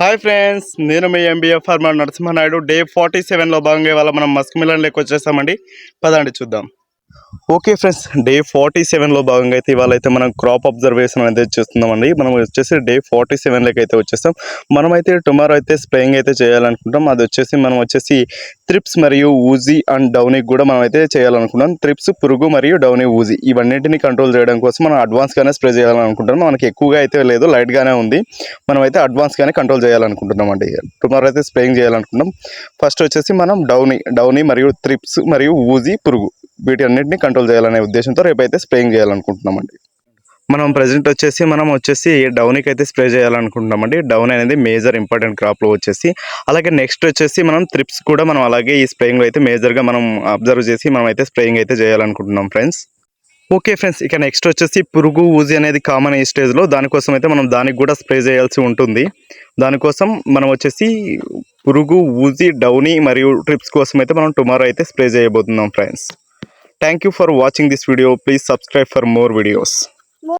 Hi friends, నేను మీ MBA farmer Narasimha Naidu. Day 47లో భాగంగా ఇవాళ మనం మస్క్ మిలన్ లెక్క వచ్చేసామండి. పదండి చూద్దాం. ఓకే ఫ్రెండ్స్, డే 47లో భాగంగా అయితే ఇవాళ అయితే మనం క్రాప్ అబ్జర్వేషన్ అనేది చేస్తున్నామండి. మనం వచ్చేసి డే 47లోకి అయితే వచ్చేస్తాం. మనమైతే టుమారో అయితే స్ప్రేయింగ్ అయితే చేయాలనుకుంటాం. అది వచ్చేసి మనం వచ్చేసి త్రిప్స్ మరియు ఊజీ అండ్ డౌనీ కూడా మనం అయితే చేయాలనుకుంటాం. త్రిప్స్, పురుగు మరియు డౌనీ, ఊజీ ఇవన్నింటిని కంట్రోల్ చేయడం కోసం మనం అడ్వాన్స్గానే స్ప్రే చేయాలనుకుంటున్నాం. మనకి ఎక్కువగా అయితే లేదు, లైట్గానే ఉంది. మనమైతే అడ్వాన్స్గానే కంట్రోల్ చేయాలనుకుంటున్నాం అండి. టుమారో అయితే స్ప్రేయింగ్ చేయాలనుకుంటున్నాం. ఫస్ట్ వచ్చేసి మనం డౌనీ మరియు త్రిప్స్ మరియు ఊజీ, పురుగు వీటి అన్నింటినీ కంట్రోల్ చేయాలనే ఉద్దేశంతో రేపైతే స్ప్రేయింగ్ చేయాలనుకుంటున్నామండి. మనం ప్రజెంట్ వచ్చేసి డౌనీకి అయితే స్ప్రే చేయాలనుకుంటున్నామండి. డౌన్ అనేది మేజర్ ఇంపార్టెంట్ క్రాప్లో వచ్చేసి. అలాగే నెక్స్ట్ వచ్చేసి మనం త్రిప్స్ కూడా మనం అలాగే ఈ స్ప్రేయింగ్లో అయితే మేజర్గా మనం అబ్జర్వ్ చేసి మనం అయితే స్ప్రేయింగ్ అయితే చేయాలనుకుంటున్నాం ఫ్రెండ్స్. ఓకే ఫ్రెండ్స్, ఇక నెక్స్ట్ వచ్చేసి పురుగు, ఊజీ అనేది కామన్ ఈ స్టేజ్లో. దానికోసం అయితే మనం దానికి కూడా స్ప్రే చేయాల్సి ఉంటుంది. దానికోసం మనం వచ్చేసి పురుగు, ఊజీ, డౌనీ మరియు ట్రిప్స్ కోసం అయితే మనం టుమారో అయితే స్ప్రే చేయబోతున్నాం friends. Thank you for watching this video. Please subscribe for more videos.